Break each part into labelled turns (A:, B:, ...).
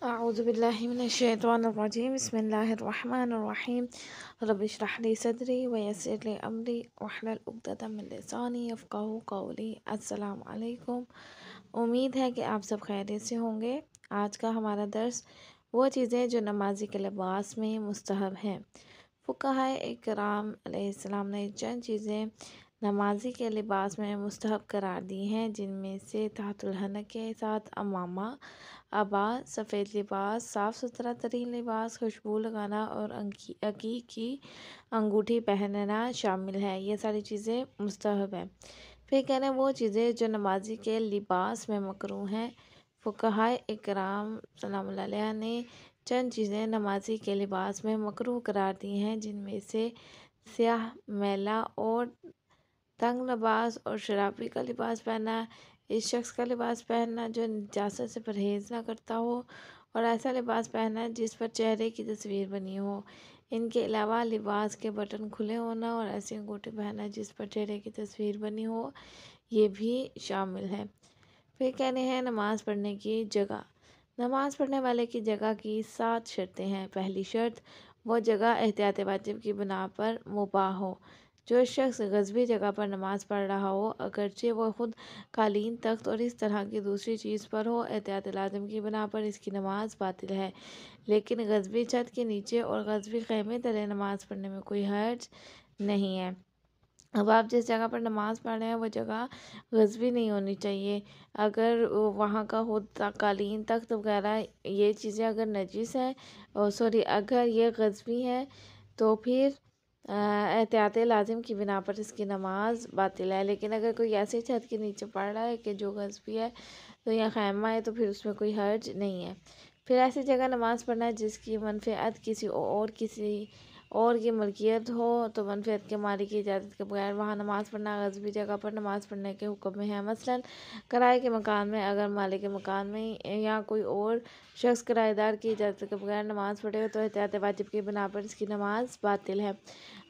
A: अऊज़ुबिल्लाहि मिनश्शैतानिर्रजीम बिस्मिल्लाहिर्रहमानिर्रहीम रब्बि इश्रह ली सदरी व यस्सिर ली अमरी वहलुल उक़दतम मिन लिसानी यफ़क़हू क़ौली। अस्सलामु अलैकुम। उम्मीद है कि आप सब खैरियत से होंगे। आज का हमारा दर्स वो चीज़ें जो नमाजी के लिबास में मुस्तहब हैं। फ़ुक़हाए इकराम अलैहिस्सलाम ने चंद चीज़ें नमाजी के लिबास में मुस्तहब करार दी हैं, जिनमें से तहतुल हनक के साथ अमामा, अबा, सफ़ेद लिबास, साफ़ सुथरा तरीन लिबास, खुशबू लगाना और अकीक की अंगूठी पहनना शामिल है। ये सारी चीज़ें मुस्तहब हैं। फिर कह रहे हैं वो चीज़ें जो नमाजी के लिबास में मकरूह हैं। फ़ुक़हाए इकराम सलामुल्लाह अलैह ने चंद चीज़ें नमाजी के लिबास में मकरूह करार दी हैं, जिनमें से स्याह, मैला और तंग लिबास और शराबी का लिबास पहनना, इस शख्स का लिबास पहनना जो निजासत से परहेज़ ना करता हो, और ऐसा लिबास पहनना जिस पर चेहरे की तस्वीर बनी हो। इनके अलावा लिबास के बटन खुले होना और ऐसी अंगूठी पहनना जिस पर चेहरे की तस्वीर बनी हो, ये भी शामिल है। फिर कहने हैं नमाज़ पढ़ने की जगह। नमाज़ पढ़ने वाले की जगह की 7 शर्तें हैं। पहली शर्त, वो जगह एहतियात वाजिब की बिना पर मुबाह हो। जो शख्स गज़बी जगह पर नमाज़ पढ़ रहा हो, अगरचे वो खुद कालीन, तख्त और इस तरह की दूसरी चीज़ पर हो, एहतियात लाज़िम की बिना पर इसकी नमाज़ बातिल है। लेकिन गज़बी छत के नीचे और गज़बी ख़ैमे तले नमाज़ पढ़ने में कोई हर्ज नहीं है। अब आप जिस जगह पर नमाज़ पढ़ रहे हैं वो जगह गज़बी नहीं होनी चाहिए। अगर वहाँ का होता कालीन, तख्त वगैरह ये चीज़ें अगर नजीस हैं, अगर ये गज़बी हैं, तो फिर एहतियात लाज़िम की बिना पर इसकी नमाज़ बातिल है। लेकिन अगर कोई ऐसी छत के नीचे पढ़ रहा है कि जो गज़बी है, तो या खैमा है, तो फिर उसमें कोई हर्ज नहीं है। फिर ऐसी जगह नमाज़ पढ़ना है जिसकी मनफ़ियत किसी और की मलकियत हो, तो मनफ़ियत के मालिक की इजाज़त के बगैर वहाँ नमाज़ पढ़ना गज़बी जगह पर नमाज़ पढ़ने के हुक्म में है। मसलन किराए के मकान में अगर मालिक के मकान में या कोई और शख्स किराएदार की इजाज़त के बगैर नमाज़ पढ़े तो एहतियात वाजिब की बिना पर इसकी नमाज़ बातिल है।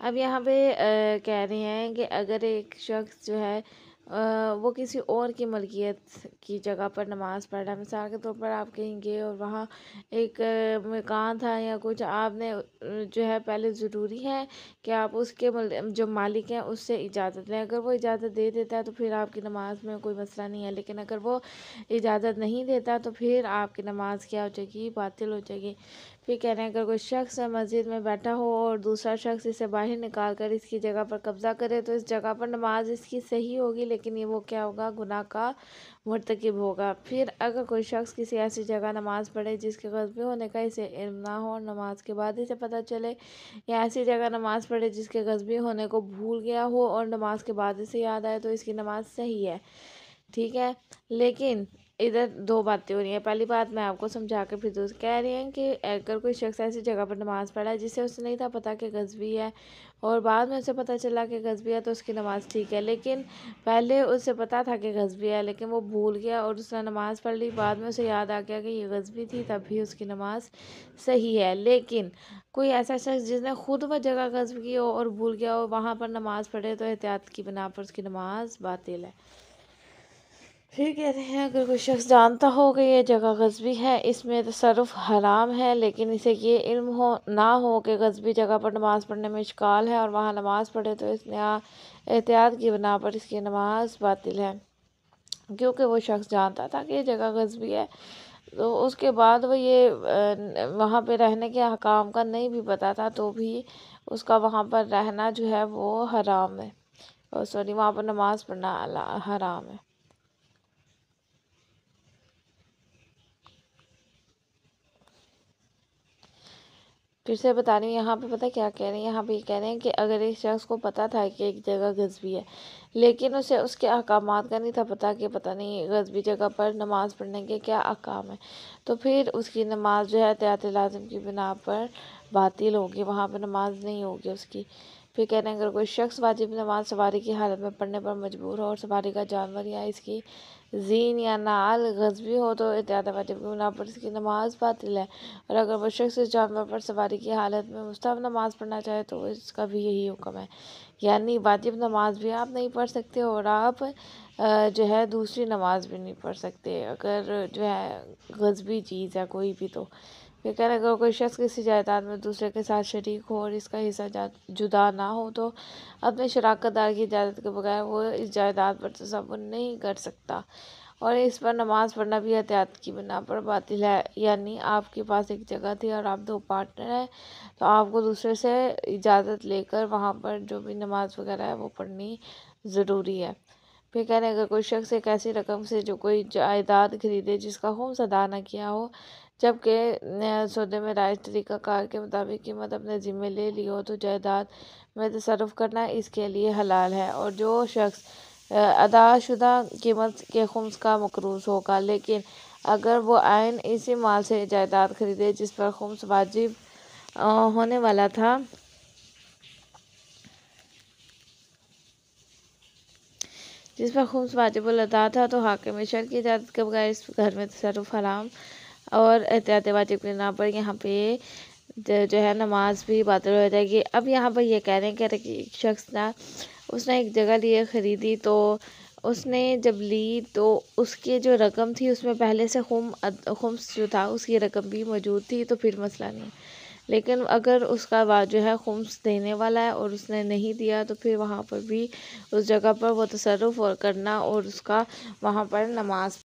A: अब यहाँ पे कह रहे हैं कि अगर एक शख्स जो है वो किसी और की मलकियत की जगह पर नमाज़ पढ़ रहा है, मिसाल के तौर पर आप कहीं गए और वहाँ एक मकान था या कुछ, आपने जो है पहले ज़रूरी है कि आप उसके जो मालिक हैं उससे इजाज़त लें। अगर वो इजाज़त दे देता है तो फिर आपकी नमाज़ में कोई मसला नहीं है, लेकिन अगर वो इजाज़त नहीं देता तो फिर आपकी नमाज़ क्या हो जाएगी, बातिल हो जाएगी। फिर कह रहे हैं अगर कोई शख्स मस्जिद में बैठा हो और दूसरा शख्स इसे बाहर निकाल कर इसकी जगह पर कब्ज़ा करे, तो इस जगह पर नमाज इसकी सही होगी, लेकिन ये वो क्या होगा, गुनाह का मुर्तकिब होगा। फिर अगर कोई शख्स किसी ऐसी जगह नमाज़ पढ़े जिसके गज़बी होने का इसे इल्म ना हो और नमाज के बाद इसे पता चले, या ऐसी जगह नमाज़ पढ़े जिसके गज़बी होने को भूल गया हो और नमाज के बाद इसे याद आए, तो इसकी नमाज सही है। ठीक है, लेकिन इधर दो बातें हो रही हैं। पहली बात मैं आपको समझा के फिर दूसरी कह रही हैं कि अगर कोई शख्स ऐसी जगह पर नमाज़ पढ़ा है जिसे उसे नहीं था पता कि गज़बी है, और बाद में उसे पता चला कि गज़बी है, तो उसकी नमाज़ ठीक है। लेकिन पहले उसे पता था कि गज़बी है, लेकिन वो भूल गया और उसने नमाज़ पढ़ ली, बाद में उसे याद आ गया कि ये गज़बी थी, तब भी उसकी नमाज़ सही है। लेकिन कोई ऐसा शख्स जिसने खुद वह जगह गज़ब की हो और भूल गया हो, वहाँ पर नमाज़ पढ़े, तो एहतियात की बिना पर उसकी नमाज़ बातिल है। फिर कहते हैं अगर कोई शख्स जानता हो कि ये जगह गज़बी है, इसमें तसर्रुफ़ हराम है, लेकिन इसे ये इल्म ना हो कि गज़बी जगह पर नमाज़ पढ़ने में इश्काल है और वहाँ नमाज़ पढ़े, तो इसने एहतियात की बिना पर इसकी नमाज़ बातिल है। क्योंकि वो शख्स जानता था कि ये जगह गज़बी है, तो उसके बाद वो ये वहाँ पे रहने के अहकाम का नहीं भी पता था, तो भी उसका वहाँ पर रहना जो है वो हराम है, वहाँ पर नमाज़ पढ़ना हराम है। फिर से बता रही हूँ, यहाँ पे पता क्या कह रहे हैं, यहाँ पे कह रहे हैं कि अगर एक शख्स को पता था कि एक जगह गज़बी है, लेकिन उसे उसके अहकामात का नहीं था पता कि पता नहीं गज़बी जगह पर नमाज़ पढ़ने के क्या अहकाम है, तो फिर उसकी नमाज जो है एहतियात लाज़िम की बिना पर बातिल होगी, वहाँ पर नमाज नहीं होगी उसकी। फिर कह रहे हैं अगर कोई शख्स वाजिब नमाज सवारी की हालत में पढ़ने पर मजबूर हो और सवारी का जानवर या इसकी जीन या नाल गज़बी हो, तो एहतियात वाजिब की बिना पर इसकी नमाज बातिल है। और अगर वह शख्स इस जानवर पर सवारी की हालत में मुस्तहब नमाज पढ़ना चाहे, तो इसका भी यही हुक्म है, यानी वाजिब नमाज भी आप नहीं पढ़ सकते और आप जो है दूसरी नमाज भी नहीं पढ़ सकते अगर जो है गज़बी चीज़ है कोई भी। तो फिर कह रहे अगर कोई शख्स किसी जायदाद में दूसरे के साथ शरीक हो और इसका हिस्सा जुदा ना हो तो अपने शराकतदार की इजाज़त के बगैर वो इस जायदाद पर तसव्वुर नहीं कर सकता। और इस पर नमाज पढ़ना भी एहतियात की बिना पर बातिल है। यानी आपके पास एक जगह थी और आप 2 पार्टनर हैं, तो आपको दूसरे से इजाज़त लेकर वहाँ पर जो भी नमाज वगैरह है वो पढ़नी ज़रूरी है। फिर कह रहे हैं अगर कोई शख्स एक ऐसी रकम से जो कोई जायदाद खरीदे जिसका खुम्स अदा न किया हो, जबकि सौदे में राइज तरीक़ाकार के मुताबिक कीमत अपने ज़िम्मे ले ली हो, तो जायदाद में तसर्रुफ़ करना इसके लिए हलाल है। और जो शख्स अदाशुदा कीमत के खुम्स का मक़रूज़ होगा, लेकिन अगर वो आइन इसी माल से जायदाद खरीदे जिस पर खुम्स वाजिब होने वाला था, जिस पर खुम्स वाजिबुल अदा था, तो हाकिम शर की इजाज़त के बगैर इस घर में तसर्रुफ़ हराम और एहतियात वाजिब की बिना पर यहाँ पे जो है नमाज भी बातिल हो जाएगी। अब यहाँ पर ये कह रहे हैं कि एक शख्स ना उसने एक जगह लिए ख़रीदी, तो उसने जब ली तो उसकी जो रकम थी उसमें पहले से खुम्स जो था उसकी रकम भी मौजूद थी, तो फिर मसला नहीं। लेकिन अगर उसका बाद जो है खुम्स देने वाला है और उसने नहीं दिया, तो फिर वहाँ पर भी उस जगह पर वो तसर्रुफ़ और करना और उसका वहाँ पर नमाज